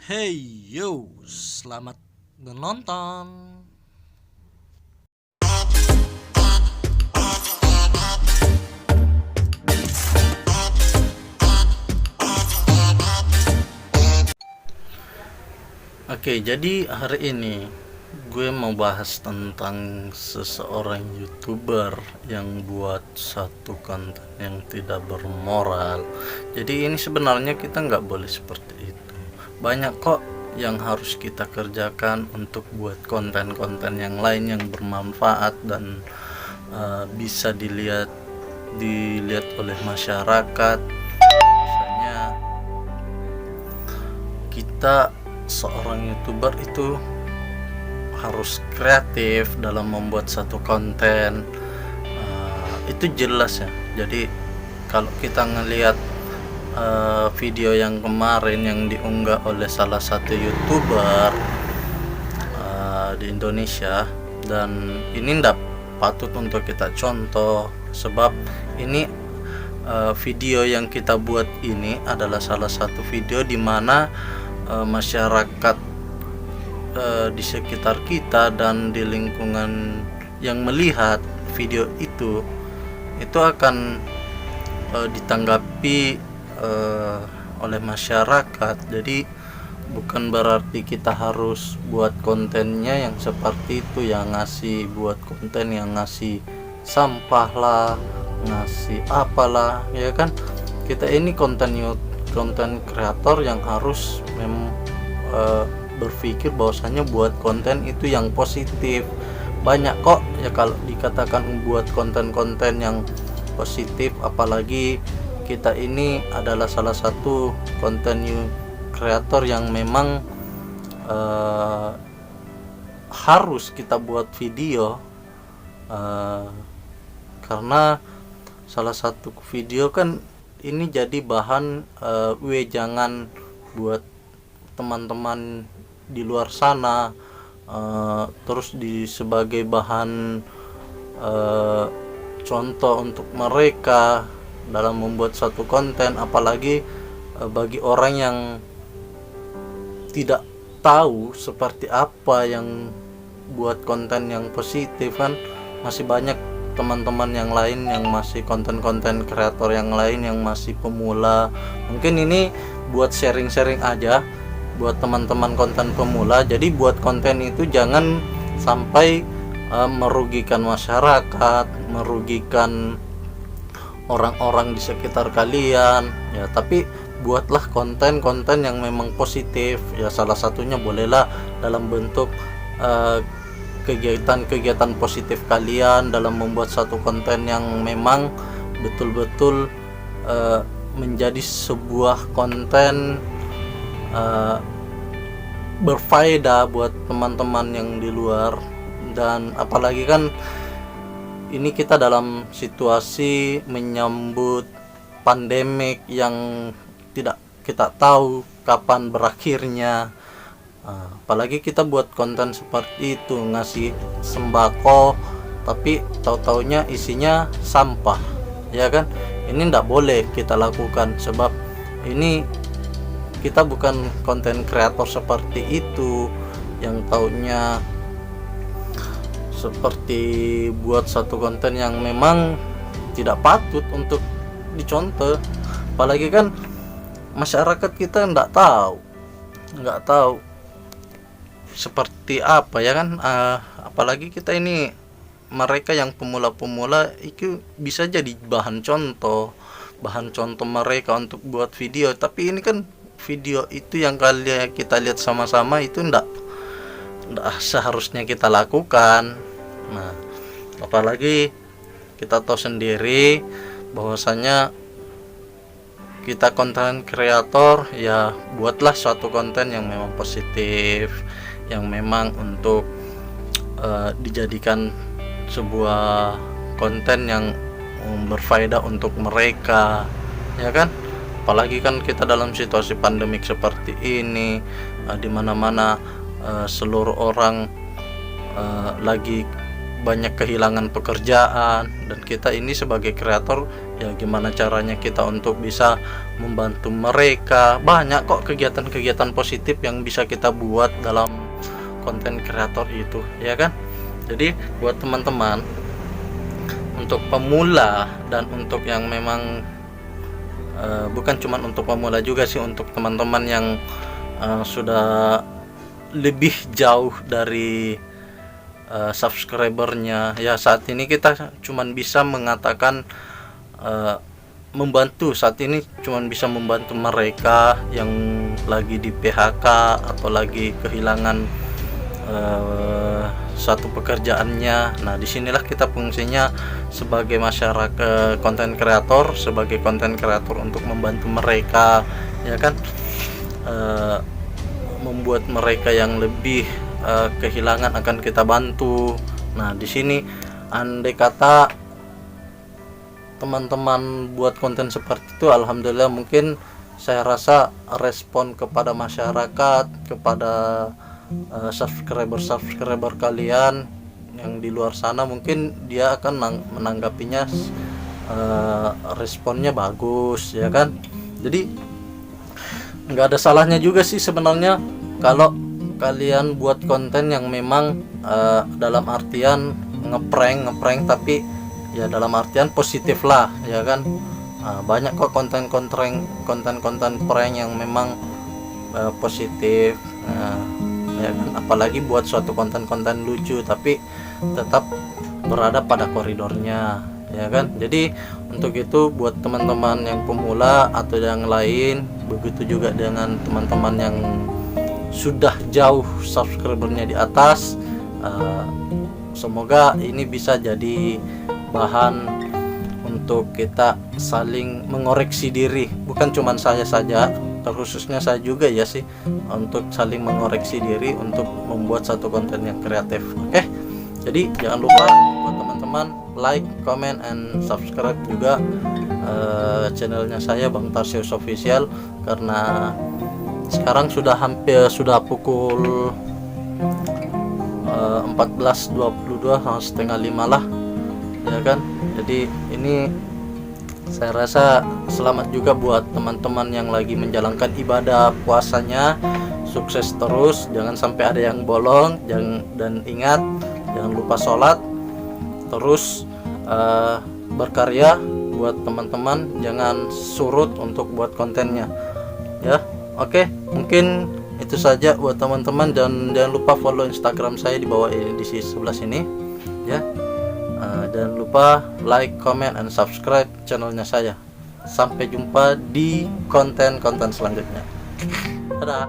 Hey yo, selamat menonton. Oke, jadi hari ini gue mau bahas tentang seseorang YouTuber yang buat satu konten yang tidak bermoral. Jadi ini sebenarnya kita nggak boleh seperti itu. Banyak kok yang harus kita kerjakan untuk buat konten-konten yang lain yang bermanfaat dan bisa dilihat oleh masyarakat. Misalnya kita seorang YouTuber itu harus kreatif dalam membuat satu konten. Itu jelas ya. Jadi kalau kita ngelihat video yang kemarin yang diunggah oleh salah satu YouTuber di Indonesia, dan ini ndak patut untuk kita contoh, sebab ini video yang kita buat ini adalah salah satu video di mana masyarakat di sekitar kita dan di lingkungan yang melihat video itu akan ditanggapi oleh masyarakat. Jadi bukan berarti kita harus buat kontennya yang seperti itu, yang ngasih buat konten yang ngasih sampah lah, ngasih apalah, ya kan. Kita ini konten kreator yang harus berpikir bahwasanya buat konten itu yang positif. Banyak kok ya kalau dikatakan buat konten-konten yang positif, apalagi kita ini adalah salah satu konten kreator yang memang harus kita buat video, karena salah satu video kan ini jadi bahan wejangan buat teman-teman di luar sana, terus sebagai bahan contoh untuk mereka dalam membuat satu konten. Apalagi bagi orang yang tidak tahu seperti apa yang buat konten yang positif, kan masih banyak teman-teman yang lain yang masih konten-konten kreator yang lain yang masih pemula. Mungkin ini buat sharing-sharing aja buat teman-teman konten pemula. Jadi buat konten itu jangan sampai merugikan masyarakat, merugikan orang-orang di sekitar kalian ya. Tapi buatlah konten-konten yang memang positif ya. Salah satunya bolehlah dalam bentuk kegiatan-kegiatan positif kalian dalam membuat satu konten yang memang betul-betul menjadi sebuah konten berfaedah buat teman-teman yang di luar. Dan apalagi kan ini kita dalam situasi menyambut pandemik yang tidak kita tahu kapan berakhirnya. Apalagi kita buat konten seperti itu, ngasih sembako tapi tahu-taunya isinya sampah, ya kan. Ini tidak boleh kita lakukan, sebab ini kita bukan konten kreator seperti itu yang taunya seperti buat satu konten yang memang tidak patut untuk dicontoh. Apalagi kan masyarakat kita nggak tahu seperti apa, ya kan. Apalagi kita ini mereka yang pemula-pemula itu bisa jadi bahan contoh mereka untuk buat video. Tapi ini kan video itu yang kita lihat sama-sama itu ndak seharusnya kita lakukan. Nah, apalagi kita tahu sendiri bahwasanya kita konten kreator ya, buatlah suatu konten yang memang positif, yang memang untuk dijadikan sebuah konten yang berfaedah untuk mereka, ya kan. Apalagi kan kita dalam situasi pandemik seperti ini, di mana-mana seluruh orang lagi banyak kehilangan pekerjaan, dan kita ini sebagai kreator ya gimana caranya kita untuk bisa membantu mereka. Banyak kok kegiatan-kegiatan positif yang bisa kita buat dalam konten kreator itu, ya kan? Jadi buat teman-teman, untuk pemula dan untuk yang memang bukan cuma untuk pemula juga sih, untuk teman-teman yang sudah lebih jauh dari subscribernya, ya saat ini kita cuman bisa mengatakan membantu. Saat ini cuman bisa membantu mereka yang lagi di PHK atau lagi kehilangan satu pekerjaannya. Nah, disinilah kita fungsinya sebagai masyarakat konten kreator, sebagai konten kreator untuk membantu mereka, ya kan, membuat mereka yang lebih kehilangan akan kita bantu. Nah, di sini andai kata teman-teman buat konten seperti itu, alhamdulillah mungkin saya rasa respon kepada masyarakat, kepada subscriber kalian yang di luar sana, mungkin dia akan menanggapinya responnya bagus, ya kan. Jadi nggak ada salahnya juga sih sebenarnya kalau kalian buat konten yang memang dalam artian ngeprank tapi ya dalam artian positif lah, ya kan. Banyak kok konten prank yang memang positif, ya kan, apalagi buat suatu konten lucu tapi tetap berada pada koridornya, ya kan. Jadi untuk itu buat teman-teman yang pemula atau yang lain, begitu juga dengan teman-teman yang sudah jauh subscribernya di atas, semoga ini bisa jadi bahan untuk kita saling mengoreksi diri, bukan cuma saya saja, terkhususnya saya juga ya sih, untuk saling mengoreksi diri untuk membuat satu konten yang kreatif. Oke, jadi jangan lupa buat teman-teman like, comment, and subscribe juga channelnya saya Bang Tarsius Official, karena sekarang sudah pukul 14.22, setengah 5 lah, ya kan. Jadi ini saya rasa selamat juga buat teman-teman yang lagi menjalankan ibadah puasanya, sukses terus, jangan sampai ada yang bolong, dan ingat jangan lupa sholat terus, berkarya buat teman-teman, jangan surut untuk buat kontennya, ya. Oke, mungkin itu saja buat teman-teman, dan jangan lupa follow Instagram saya di bawah ini, di sebelah sini, ya. Jangan lupa like, comment, and subscribe channelnya saya. Sampai jumpa di konten-konten selanjutnya. Dadah.